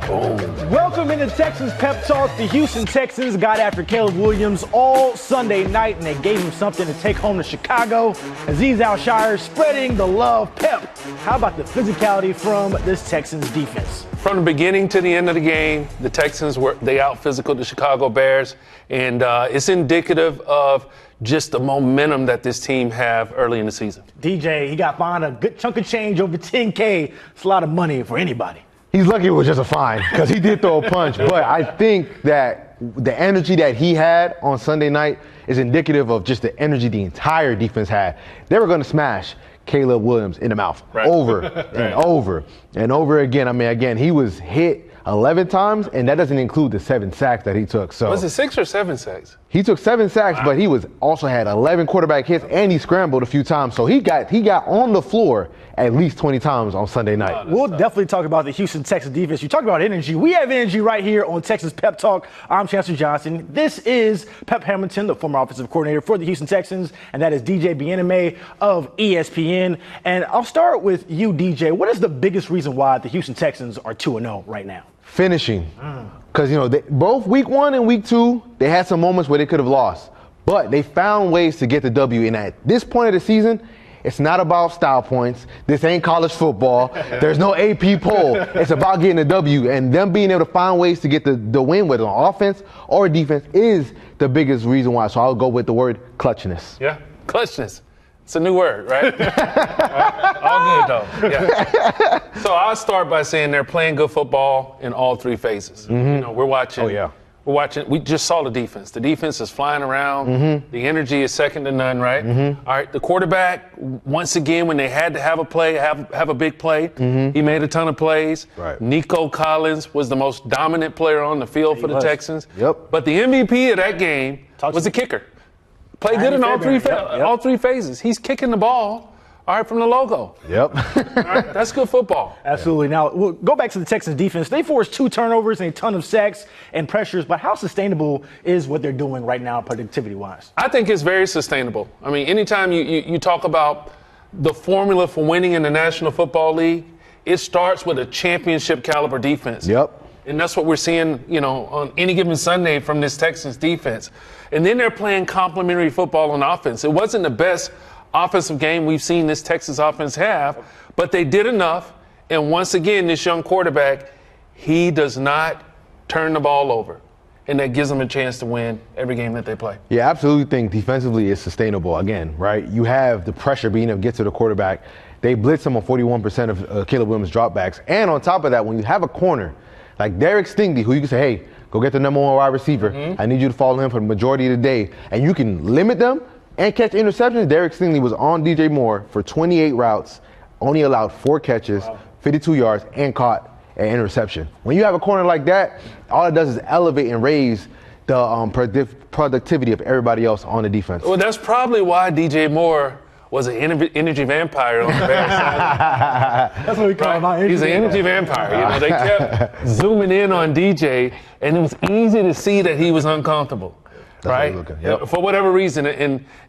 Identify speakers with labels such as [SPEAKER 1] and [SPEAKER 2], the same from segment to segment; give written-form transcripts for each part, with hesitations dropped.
[SPEAKER 1] Welcome into Texans Pep Talk. The Houston Texans got after Caleb Williams all Sunday night, and they gave him something to take home to Chicago. Azeez Al-Shire spreading the love pep. How about the physicality from this Texans defense?
[SPEAKER 2] From the beginning to the end of the game, the Texans they out-physical the Chicago Bears, and it's indicative of just the momentum that this team have early in the season.
[SPEAKER 1] DJ, he got fined a good chunk of change, over $10K. It's a lot of money for anybody.
[SPEAKER 3] He's lucky it was just a fine because he did throw a punch. But I think that the energy that he had on Sunday night is indicative of just the energy the entire defense had. They were going to smash Caleb Williams in the mouth over and over and over again. I mean, again, he was hit 11 times, and that doesn't include the 7 sacks that he took. So
[SPEAKER 2] was it 6 or 7 sacks?
[SPEAKER 3] He took 7 sacks, but he also had 11 quarterback hits, and he scrambled a few times. So he got on the floor at least 20 times on Sunday night.
[SPEAKER 1] We'll definitely talk about the Houston Texans defense. You talk about energy. We have energy right here on Texans Pep Talk. I'm Chancellor Johnson. This is Pep Hamilton, the former offensive coordinator for the Houston Texans, and that is DJ Bieneme of ESPN. And I'll start with you, DJ. What is the biggest reason why the Houston Texans are 2-0 right now?
[SPEAKER 3] Finishing. Because, both week 1 and week 2, they had some moments where they could have lost. But they found ways to get the W. And at this point of the season, it's not about style points. This ain't college football. There's no AP poll. It's about getting a W. And them being able to find ways to get the win, whether on offense or defense, is the biggest reason why. So I'll go with the word clutchness.
[SPEAKER 2] Yeah, clutchness. It's a new word, right? All good, though. Yeah. So I'll start by saying they're playing good football in all 3 phases. We're watching.
[SPEAKER 3] Oh, yeah.
[SPEAKER 2] We're watching. We just saw the defense. The defense is flying around. The energy is second to none, right? All right. The quarterback, once again, when they had to have a play, have a big play, he made a ton of plays.
[SPEAKER 3] Right.
[SPEAKER 2] Nico Collins was the most dominant player on the field for the Texans.
[SPEAKER 3] Yep.
[SPEAKER 2] But the MVP of that game was the kicker. Played good in all 3 phases. He's kicking the ball, all right, from the logo.
[SPEAKER 3] Yep.
[SPEAKER 2] All right, that's good football.
[SPEAKER 1] Absolutely. Now, we'll go back to the Texans defense. They forced 2 turnovers and a ton of sacks and pressures, but how sustainable is what they're doing right now productivity-wise?
[SPEAKER 2] I think it's very sustainable. I mean, anytime you talk about the formula for winning in the National Football League, it starts with a championship caliber defense.
[SPEAKER 3] Yep.
[SPEAKER 2] And that's what we're seeing, on any given Sunday from this Texans defense. And then they're playing complementary football on offense. It wasn't the best offensive game we've seen this Texas offense have, but they did enough. And once again, this young quarterback, he does not turn the ball over. And that gives them a chance to win every game that they play.
[SPEAKER 3] Yeah, I absolutely think defensively it's sustainable. Again, right? You have the pressure being able to get to the quarterback. They blitz him on 41% of Caleb Williams' dropbacks. And on top of that, when you have a corner like Derek Stingley, who you can say, hey, go get the number 1 wide receiver. I need you to follow him for the majority of the day. And you can limit them and catch interceptions. Derek Stingley was on DJ Moore for 28 routes, only allowed 4 catches, 52 yards, and caught an interception. When you have a corner like that, all it does is elevate and raise the productivity of everybody else on the defense.
[SPEAKER 2] Well, that's probably why DJ Moore was an energy vampire on the Bears side.
[SPEAKER 1] That's what we call him.
[SPEAKER 2] He's an energy vampire. They kept zooming in on DJ, and it was easy to see that he was uncomfortable. Right?
[SPEAKER 3] Yep.
[SPEAKER 2] For whatever reason.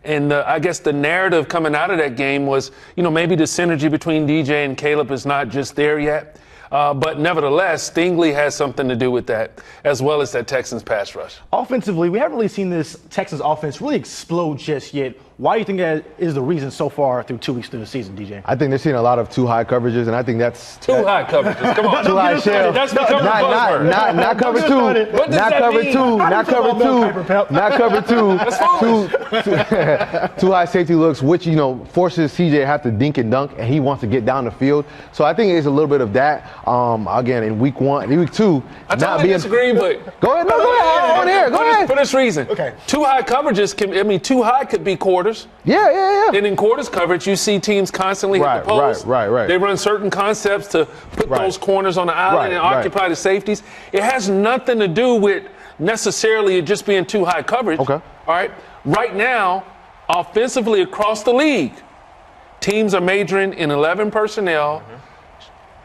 [SPEAKER 2] And I guess the narrative coming out of that game was, maybe the synergy between DJ and Caleb is not just there yet. But nevertheless, Stingley has something to do with that, as well as that Texans pass rush.
[SPEAKER 1] Offensively, we haven't really seen this Texans offense really explode just yet. Why do you think that is the reason so far through 2 weeks through the season, DJ?
[SPEAKER 3] I think they're seeing a lot of too high coverages, and I think that's
[SPEAKER 2] too high coverages. Come on,
[SPEAKER 3] too high shell.
[SPEAKER 2] That's becoming a buzzword.
[SPEAKER 3] Not cover 2.
[SPEAKER 2] What does
[SPEAKER 3] not
[SPEAKER 2] that
[SPEAKER 3] cover
[SPEAKER 2] mean?
[SPEAKER 3] 2. Not cover 2. Not cover 2. Too high safety looks, which forces CJ to have to dink and dunk, and he wants to get down the field. So I think it's a little bit of that. Again, in week 2,
[SPEAKER 2] I totally disagree, but
[SPEAKER 3] go ahead. No, go ahead. On here. Go ahead.
[SPEAKER 2] For this reason,
[SPEAKER 1] okay.
[SPEAKER 2] Too high coverages too high could be quarters.
[SPEAKER 3] Yeah.
[SPEAKER 2] And in quarters coverage, you see teams constantly hit the post.
[SPEAKER 3] Right.
[SPEAKER 2] They run certain concepts to put those corners on the island and occupy the safeties. It has nothing to do with necessarily it just being too high coverage.
[SPEAKER 3] Okay.
[SPEAKER 2] All right. Right now, offensively across the league, teams are majoring in 11 personnel,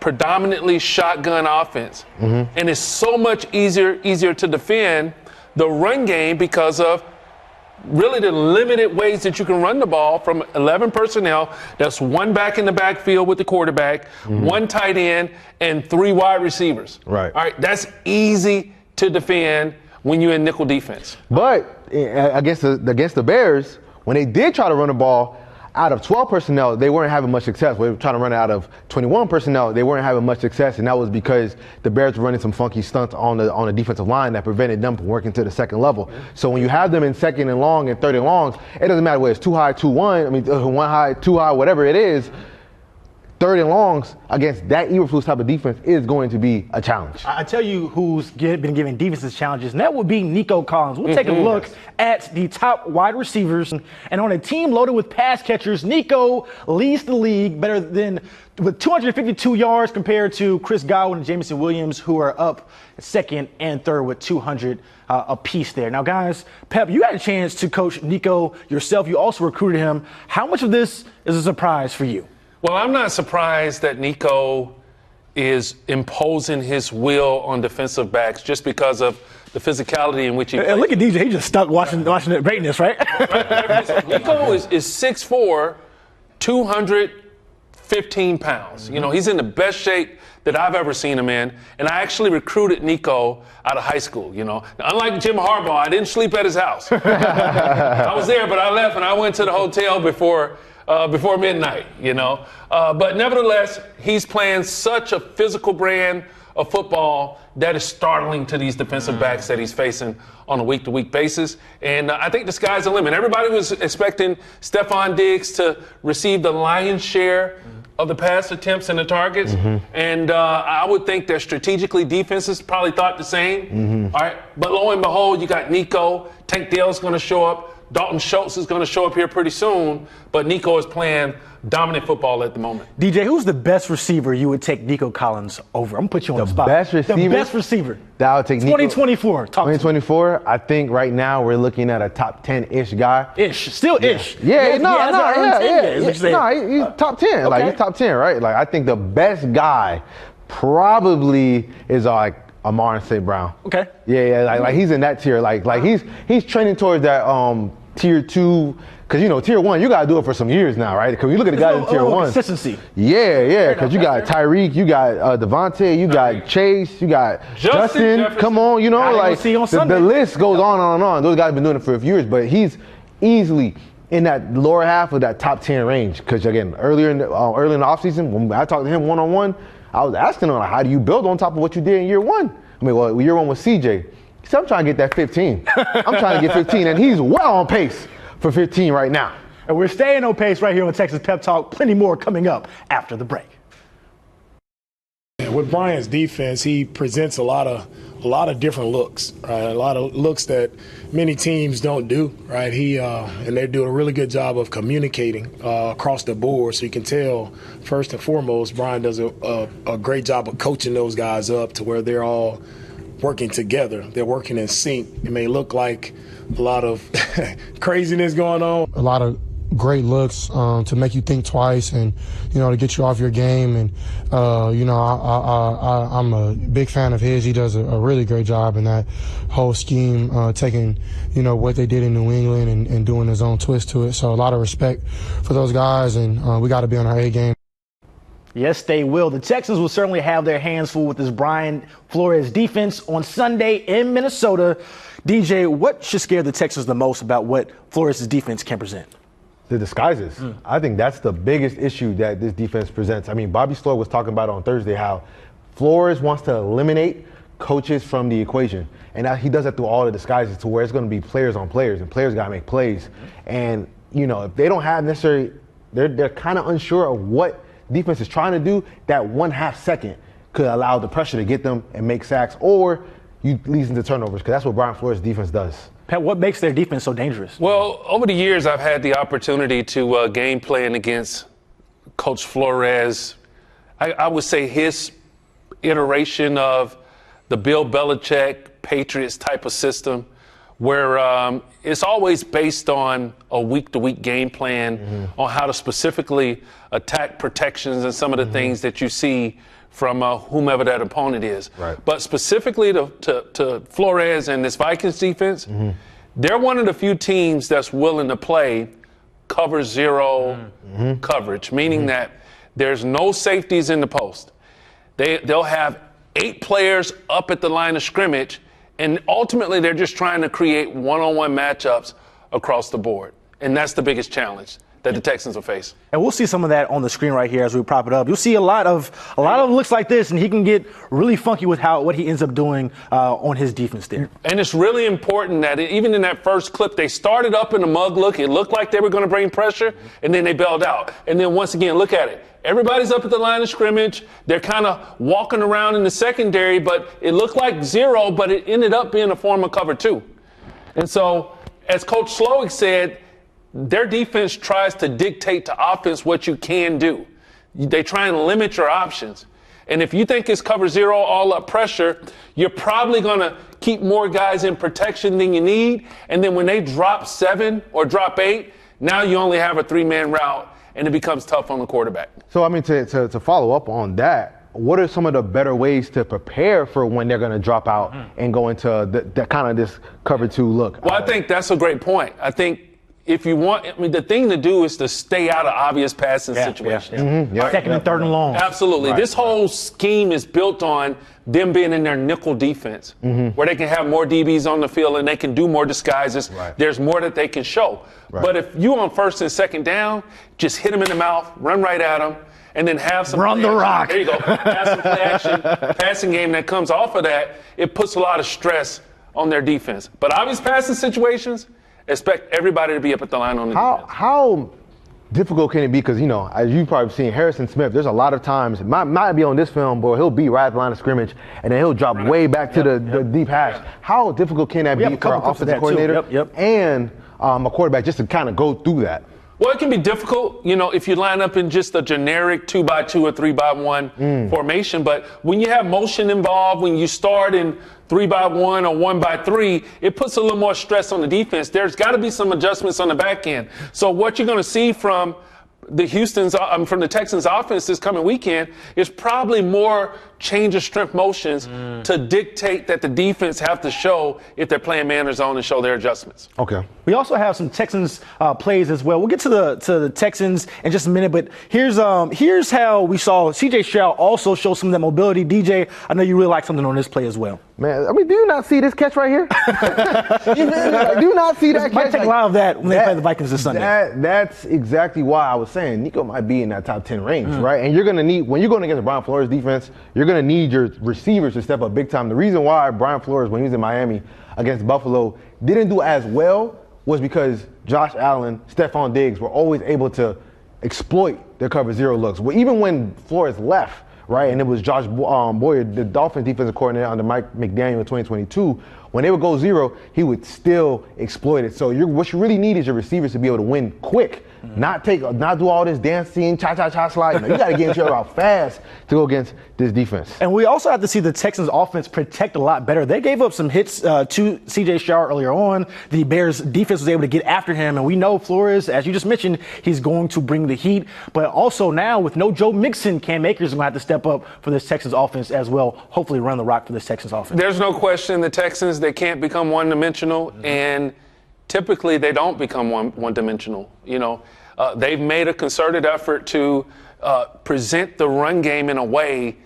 [SPEAKER 2] predominantly shotgun offense. And it's so much easier to defend the run game because of really the limited ways that you can run the ball from 11 personnel. That's one back in the backfield with the quarterback, one tight end, and 3 wide receivers.
[SPEAKER 3] Right.
[SPEAKER 2] All right, that's easy to defend when you're in nickel defense.
[SPEAKER 3] But against the Bears, when they did try to run the ball, out of 12 personnel, they weren't having much success. We were trying to run it out of 21 personnel. They weren't having much success, and that was because the Bears were running some funky stunts on the defensive line that prevented them from working to the second level. So when you have them in second and long and third and longs, it doesn't matter whether it's 2 high, 2 1. I mean, 1 high, 2 high, whatever it is. Third and longs against that Eberflus type of defense is going to be a challenge.
[SPEAKER 1] I tell you who's been giving defenses challenges, and that would be Nico Collins. We'll take a look at the top wide receivers. And on a team loaded with pass catchers, Nico leads the league with 252 yards compared to Chris Godwin and Jamison Williams, who are up second and third with 200 apiece there. Now, guys, Pep, you had a chance to coach Nico yourself. You also recruited him. How much of this is a surprise for you?
[SPEAKER 2] Well, I'm not surprised that Nico is imposing his will on defensive backs just because of the physicality in which he plays.
[SPEAKER 1] And look at DJ, he just stuck watching the greatness, right?
[SPEAKER 2] Nico is 6'4", 215 pounds. You know, he's in the best shape that I've ever seen him in. And I actually recruited Nico out of high school, you know. Now, unlike Jim Harbaugh, I didn't sleep at his house. I was there, but I left and I went to the hotel before midnight, you know. But nevertheless, he's playing such a physical brand of football that is startling to these defensive backs that he's facing on a week-to-week basis. And I think the sky's the limit. Everybody was expecting Stephon Diggs to receive the lion's share of the pass attempts and the targets. And I would think that strategically defenses probably thought the same. All right. But lo and behold, you got Nico. Tank Dell's going to show up. Dalton Schultz is going to show up here pretty soon, but Nico is playing dominant football at the moment.
[SPEAKER 1] DJ, who's the best receiver you would take Nico Collins over? I'm going to put you on the spot.
[SPEAKER 3] The best receiver?
[SPEAKER 1] That
[SPEAKER 3] I would take Nico.
[SPEAKER 1] 2024.
[SPEAKER 3] 2024, I think right now we're looking at a top 10-ish guy.
[SPEAKER 1] Still ish.
[SPEAKER 3] Yeah,
[SPEAKER 1] He's
[SPEAKER 3] top 10.
[SPEAKER 1] Okay.
[SPEAKER 3] Like, he's top 10, right? Like, I think the best guy probably is like Amon St. Brown.
[SPEAKER 1] Okay.
[SPEAKER 3] Yeah, like he's in that tier. Like he's trending towards that tier 2, because you know tier 1 you gotta do it for some years now, right? Because you look at the guys in tier 1.
[SPEAKER 1] Consistency.
[SPEAKER 3] Yeah, because you got Tyreek, you got Devontae, you got Chase, you got Justin. Come on, you know, like the list goes on and on. Those guys have been doing it for a few years, but he's easily in that lower half of that top 10 range. Because again, early in the offseason, when I talked to him one-on-one, I was asking him, like, how do you build on top of what you did in year 1? I mean, well, year 1 was CJ. So I'm trying to get that 15. I'm trying to get 15, and he's well on pace for 15 right now.
[SPEAKER 1] And we're staying on pace right here on Texas Pep Talk. Plenty more coming up after the break.
[SPEAKER 4] With Brian's defense, he presents a lot of different looks, right? A lot of looks that many teams don't do, right? And they do a really good job of communicating across the board. So you can tell, first and foremost, Brian does a great job of coaching those guys up to where they're all working together. They're working in sync. It may look like a lot of craziness going on.
[SPEAKER 5] A lot of great looks to make you think twice, and to get you off your game. And I'm a big fan of his. He does a really great job in that whole scheme, taking what they did in New England and doing his own twist to it. So a lot of respect for those guys, and we got to be on our A game.
[SPEAKER 1] Yes, they will. The Texans will certainly have their hands full with this Brian Flores defense on Sunday in Minnesota. DJ, what should scare the Texans the most about what Flores' defense can present?
[SPEAKER 3] The disguises. I think that's the biggest issue that this defense presents. I mean, Bobby Slow was talking about on Thursday how Flores wants to eliminate coaches from the equation. And he does that through all the disguises to where it's going to be players on players, and players got to make plays. And, if they don't have necessarily, they're kind of unsure of what defense is trying to do, that 1/2 second could allow the pressure to get them and make sacks, or you lead into turnovers, because that's what Brian Flores' defense does.
[SPEAKER 1] Pat, what makes their defense so dangerous?
[SPEAKER 2] Well, over the years, I've had the opportunity to game plan against Coach Flores. I would say his iteration of the Bill Belichick Patriots type of system, where it's always based on a week-to-week game plan on how to specifically attack protections and some of the things that you see from whomever that opponent is.
[SPEAKER 3] Right.
[SPEAKER 2] But specifically to Flores and this Vikings defense, they're one of the few teams that's willing to play cover zero coverage, meaning that there's no safeties in the post. They'll have 8 players up at the line of scrimmage, and ultimately they're just trying to create one-on-one matchups across the board. And that's the biggest challenge that the Texans will face.
[SPEAKER 1] And we'll see some of that on the screen right here as we prop it up. You'll see a lot of looks like this, and he can get really funky with what he ends up doing on his defense there.
[SPEAKER 2] And it's really important that even in that first clip, they started up in the mug look. It looked like they were going to bring pressure, and then they bailed out. And then once again, look at it. Everybody's up at the line of scrimmage. They're kind of walking around in the secondary, but it looked like zero, but it ended up being a form of cover 2. And so, as Coach Slowick said, their defense tries to dictate to offense what you can do. They try and limit your options. And if you think it's cover 0 all up pressure, you're probably going to keep more guys in protection than you need. And then when they drop 7 or drop 8, now you only have a 3-man route, and it becomes tough on the quarterback.
[SPEAKER 3] So, I mean, to follow up on that, what are some of the better ways to prepare for when they're going to drop out and go into the kind of this cover 2 look?
[SPEAKER 2] Well, I think that's a great point. I think if you want, I mean, the thing to do is to stay out of obvious passing situations.
[SPEAKER 1] Second and third and long.
[SPEAKER 2] Absolutely. This whole scheme is built on them being in their nickel defense, where they can have more DBs on the field and they can do more disguises. There's more that they can show. But if you on first and second down, just hit them in the mouth, run right at them, and then have some
[SPEAKER 1] run the rock.
[SPEAKER 2] There you go. Have some play action passing game that comes off of that. It puts a lot of stress on their defense. But obvious passing situations, expect everybody to be up at the line on the defense.
[SPEAKER 3] How difficult can it be? Because, you know, as you've probably seen, Harrison Smith, there's a lot of times, it might be on this film, but he'll be right at the line of scrimmage, and then he'll drop way back to the deep hash. How difficult can that be for an offensive coordinator and a quarterback just to kind of go through that?
[SPEAKER 2] Well, it can be difficult, you know, if you line up in just a generic 2x2 or 3x1 formation. But when you have motion involved, when you start in 3x1 or 1x3, it puts a little more stress on the defense. There's got to be some adjustments on the back end. So what you're going to see from the Texans offense this coming weekend is probably more change of strength motions to dictate that the defense have to show if they're playing man or zone and show their adjustments.
[SPEAKER 3] Okay.
[SPEAKER 1] We also have some Texans plays as well. We'll get to the Texans in just a minute, but here's how we saw C.J. Stroud also show some of that mobility. DJ, I know you really like something on this play as well.
[SPEAKER 3] Man, I mean, do you not see this catch right here? Do you not see that catch?
[SPEAKER 1] Might take a lot of that when they play the Vikings this Sunday.
[SPEAKER 3] That's exactly why I was saying Nico might be in that top 10 range, right? And you're going to need, when you're going against Brian Flores' defense, you're going to need your receivers to step up big time. The reason why Brian Flores, when he was in Miami against Buffalo, didn't do as well was because Josh Allen, Stephon Diggs were always able to exploit their cover 0 looks. Well, even when Flores left, right, and it was Josh Boyer, the Dolphins defensive coordinator under Mike McDaniel in 2022, when they would go 0, he would still exploit it. So what you really need is your receivers to be able to win quick, not do all this dancing, cha-cha-cha slide. No, you got to get each other out fast to go against this defense.
[SPEAKER 1] And we also have to see the Texans offense protect a lot better. They gave up some hits to C.J. Stroud earlier on. The Bears defense was able to get after him, and we know Flores, as you just mentioned, he's going to bring the heat. But also now with no Joe Mixon, Cam Akers is going to have to step up for this Texans offense as well. Hopefully run the rock for this Texans offense.
[SPEAKER 2] There's no question the Texans, they can't become one-dimensional, and typically they don't become one-dimensional. You know, they've made a concerted effort to present the run game in a way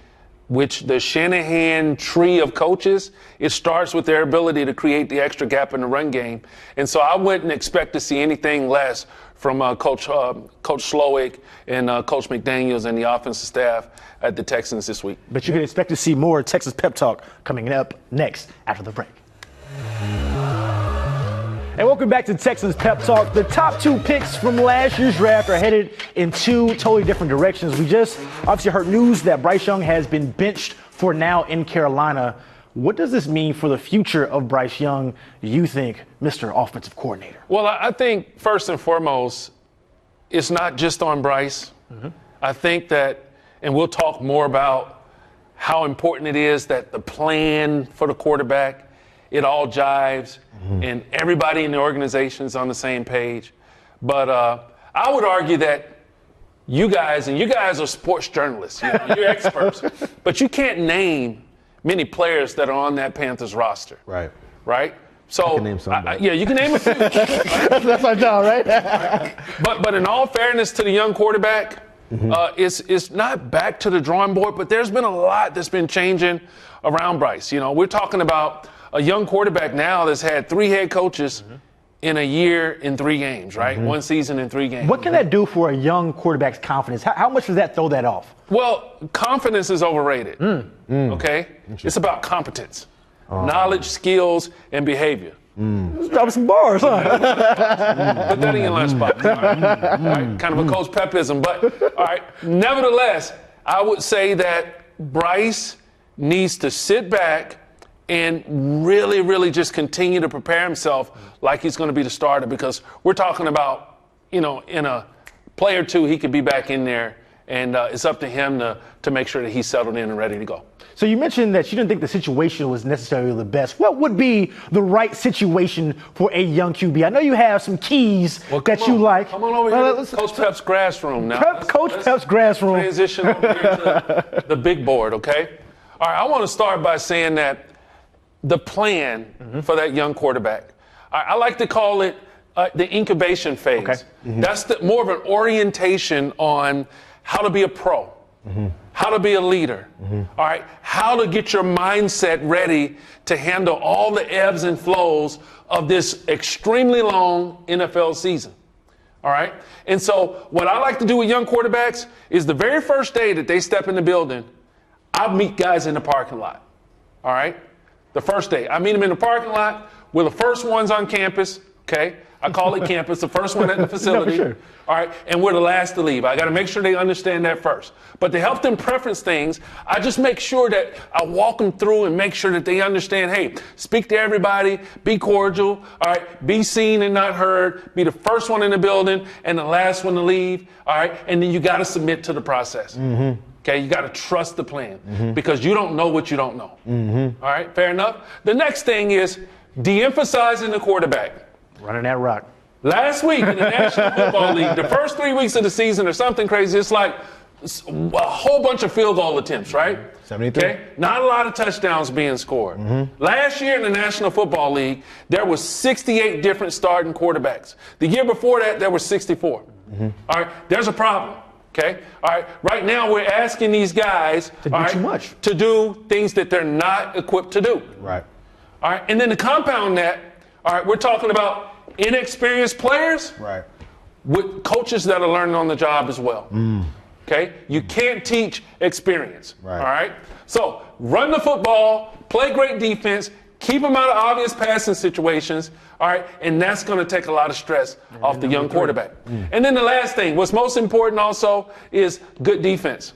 [SPEAKER 2] which the Shanahan tree of coaches, it starts with their ability to create the extra gap in the run game. And so I wouldn't expect to see anything less from Coach Slowick and Coach McDaniels and the offensive staff at the Texans this week.
[SPEAKER 1] But you can expect to see more Texans Pep Talk coming up next after the break. And welcome back to Texans Pep Talk. The top 2 picks from last year's draft are headed in 2 totally different directions. We just obviously heard news that Bryce Young has been benched for now in Carolina. What does this mean for the future of Bryce Young, you think, Mr. Offensive Coordinator?
[SPEAKER 2] Well, I think first and foremost, it's not just on Bryce. I think that, and we'll talk more about how important it is that the plan for the quarterback, it all jives, and everybody in the organization is on the same page. But I would argue that you guys are sports journalists, you're experts, but you can't name many players that are on that Panthers roster.
[SPEAKER 3] Right.
[SPEAKER 2] So,
[SPEAKER 3] I can name some,
[SPEAKER 2] yeah, you can name a few.
[SPEAKER 1] That's my job, right?
[SPEAKER 2] But in all fairness to the young quarterback, it's not back to the drawing board, but there's been a lot that's been changing around Bryce. You know, we're talking about a young quarterback now that's had 3 head coaches in a year in 3 games, right? 1 season in 3 games.
[SPEAKER 1] What can that do for a young quarterback's confidence? How much does that throw that off?
[SPEAKER 2] Well, confidence is overrated, okay? It's about competence, knowledge, skills, and behavior.
[SPEAKER 1] Drop some bars, huh?
[SPEAKER 2] Put that in your lunchbox. All right? Kind of a Coach Pepism. But, all right, nevertheless, I would say that Bryce needs to sit back and really, really just continue to prepare himself like he's going to be the starter, because we're talking about, you know, in a play or two, he could be back in there, and it's up to him to make sure that he's settled in and ready to go.
[SPEAKER 1] So you mentioned that you didn't think the situation was necessarily the best. What would be the right situation for a young QB? I know you have some keys that you like.
[SPEAKER 2] Come on over here to Coach Pep's grass room now.
[SPEAKER 1] Coach Pep's grass room.
[SPEAKER 2] Transition over here to the big board, okay? All right, I want to start by saying that the plan for that young quarterback, I like to call it the incubation phase.
[SPEAKER 1] Okay.
[SPEAKER 2] That's more of an orientation on how to be a pro, how to be a leader, all right, how to get your mindset ready to handle all the ebbs and flows of this extremely long NFL season. All right. And so what I like to do with young quarterbacks is the very first day that they step in the building, I meet guys in the parking lot. All right. The first day I meet them in the parking lot. We're the first ones on campus. Okay. I call it campus, the first one at the facility.
[SPEAKER 1] No, for sure.
[SPEAKER 2] All right. And we're the last to leave. I got to make sure they understand that first. But to help them preference things, I just make sure that I walk them through and make sure that they understand, hey, speak to everybody, be cordial, all right, be seen and not heard, be the first one in the building and the last one to leave, all right, and then you got to submit to the process. Okay, you got to trust the plan because you don't know what you don't know. All right, fair enough? The next thing is de-emphasizing the quarterback.
[SPEAKER 1] Running that rock.
[SPEAKER 2] Last week in the National Football League, the first 3 weeks of the season or something crazy, it's like a whole bunch of field goal attempts, right?
[SPEAKER 3] 73.
[SPEAKER 2] Okay, not a lot of touchdowns being scored. Last year in the National Football League, there was 68 different starting quarterbacks. The year before that, there were 64. All right, there's a problem. Okay. All right. Right now, we're asking these guys
[SPEAKER 1] to do too much,
[SPEAKER 2] to do things that they're not equipped to do.
[SPEAKER 3] Right.
[SPEAKER 2] All right. And then to compound that, all right, we're talking about inexperienced players with coaches that are learning on the job as well. Okay. You can't teach experience.
[SPEAKER 3] Right.
[SPEAKER 2] All right. So run the football, play great defense, keep them out of obvious passing situations. All right, and that's going to take a lot of stress off the young quarterback. And then the last thing, what's most important also is good defense.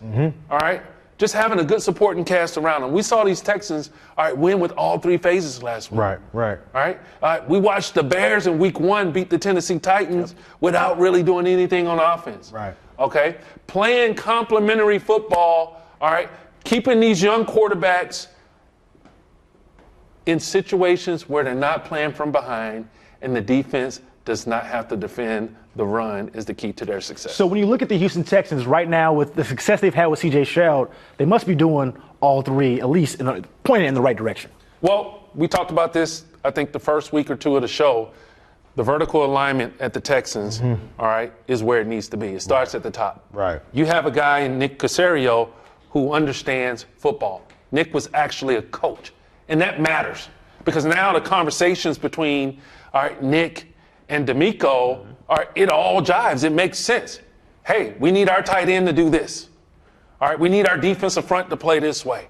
[SPEAKER 2] All right, just having a good supporting cast around them. We saw these Texans, all right, win with all 3 phases last week.
[SPEAKER 3] Right.
[SPEAKER 2] All right, we watched the Bears in Week 1 beat the Tennessee Titans without really doing anything on offense.
[SPEAKER 3] Right.
[SPEAKER 2] Okay, playing complementary football. All right, keeping these young quarterbacks in situations where they're not playing from behind and the defense does not have to defend the run is the key to their success.
[SPEAKER 1] So when you look at the Houston Texans right now with the success they've had with C.J. Stroud, they must be doing all 3, at least pointing in the right direction.
[SPEAKER 2] Well, we talked about this, I think, the first week or 2 of the show. The vertical alignment at the Texans, all right, is where it needs to be. It starts at the top.
[SPEAKER 3] Right.
[SPEAKER 2] You have a guy in Nick Caserio who understands football. Nick was actually a coach. And that matters because now the conversations between Nick and D'Amico, it all jives. It makes sense. Hey, we need our tight end to do this. All right, we need our defensive front to play this way.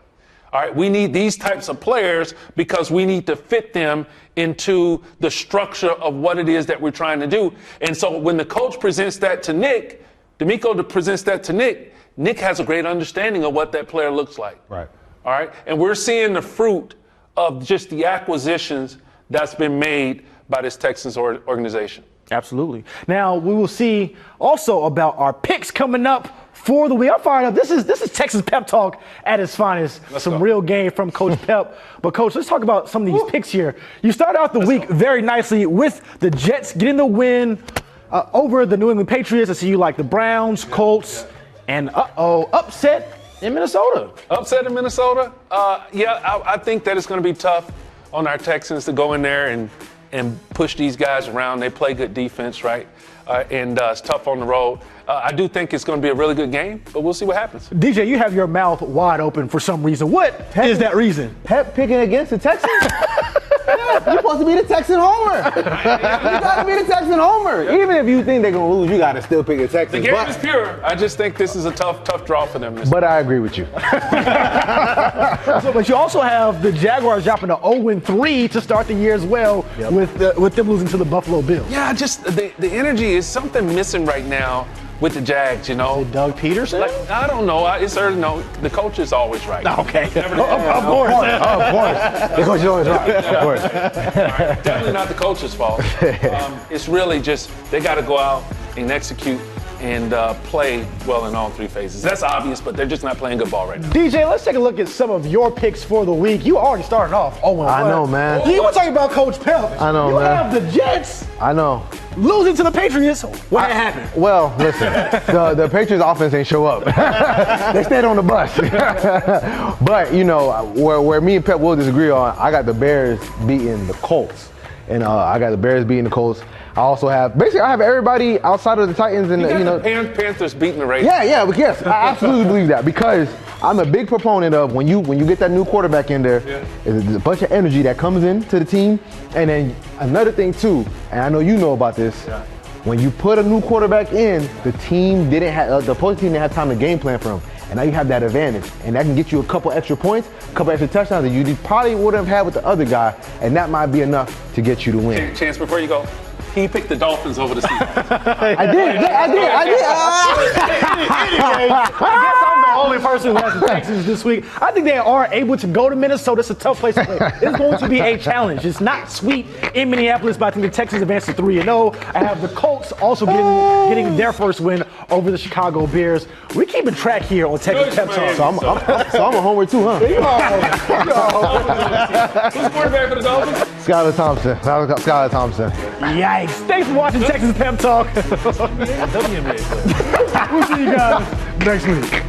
[SPEAKER 2] All right, we need these types of players because we need to fit them into the structure of what it is that we're trying to do. And so when the coach presents that to Nick, D'Amico presents that to Nick, Nick has a great understanding of what that player looks like.
[SPEAKER 3] Right.
[SPEAKER 2] All right, and we're seeing the fruit of just the acquisitions that's been made by this Texans organization.
[SPEAKER 1] Absolutely. Now, we will see also about our picks coming up for the week. I'm fired up. This is Texans Pep Talk at its finest. Some real game from Coach Pep. But, Coach, let's talk about some of these picks here. You started out the week very nicely with the Jets getting the win over the New England Patriots. I see you like the Browns, Colts, and, upset in Minnesota.
[SPEAKER 2] Upset in Minnesota? I think that it's going to be tough on our Texans to go in there and push these guys around. They play good defense, right? And it's tough on the road. I do think it's going to be a really good game, but we'll see what happens.
[SPEAKER 1] DJ, you have your mouth wide open for some reason. What is that reason?
[SPEAKER 3] Pep picking against the Texans? Yeah, you're supposed to be the Texan homer. You got to be the Texan homer. Yeah. Even if you think they're going to lose, you got to still pick the Texans.
[SPEAKER 2] The game is pure. I just think this is a tough draw for them.
[SPEAKER 3] But I agree with you.
[SPEAKER 1] But you also have the Jaguars dropping to 0-3 to start the year as well, with them losing to the Buffalo Bills.
[SPEAKER 2] Yeah, just the energy is something missing right now with the Jags, you know.
[SPEAKER 1] Doug Peterson?
[SPEAKER 2] Like, I don't know. It's early. No, the coach is always right.
[SPEAKER 1] Okay.
[SPEAKER 3] Of course. The coach is always right. Of course.
[SPEAKER 2] Definitely not the coach's fault. It's really just they got to go out and execute and play well in all three phases. That's obvious, but they're just not playing good ball right now.
[SPEAKER 1] DJ, let's take a look at some of your picks for the week. You already started off 0-1.
[SPEAKER 3] I know, man.
[SPEAKER 1] You were talking about Coach Pep.
[SPEAKER 3] I know,
[SPEAKER 1] you
[SPEAKER 3] man.
[SPEAKER 1] You have the Jets.
[SPEAKER 3] I know.
[SPEAKER 1] Losing to the Patriots. What happened?
[SPEAKER 3] Well, listen, the Patriots offense ain't show up. They stayed on the bus. But, you know, where me and Pep will disagree on, I got the Bears beating the Colts. And I got the Bears beating the Colts. I also have, basically, I have everybody outside of the Titans and,
[SPEAKER 2] the Panthers beating the Raiders.
[SPEAKER 3] Yeah, but yes, I absolutely believe that because I'm a big proponent of when you get that new quarterback in there, there's a bunch of energy that comes into the team. And then another thing too, and I know you know about this, when you put a new quarterback in, the team didn't have, the opposing team didn't have time to game plan for him. And now you have that advantage. And that can get you a couple extra points, a couple extra touchdowns that you probably wouldn't have had with the other guy. And that might be enough to get you to win.
[SPEAKER 2] Chance, before you go, he picked the Dolphins over the Seahawks.
[SPEAKER 3] I did.
[SPEAKER 1] I guess I'm the only person who has the Texans this week. I think they are able to go to Minnesota. It's a tough place to play. It's going to be a challenge. It's not sweet in Minneapolis, but I think the Texans advance to 3-0. I have the Colts also getting their first win over the Chicago Bears. We're keeping track here on Texans Pep Talk.
[SPEAKER 3] So I'm a homer too, huh?
[SPEAKER 2] Who's quarterback for the Dolphins?
[SPEAKER 3] Skylar Thompson.
[SPEAKER 1] Yikes. Thanks for watching Texans Pep Talk. We'll see you guys next week.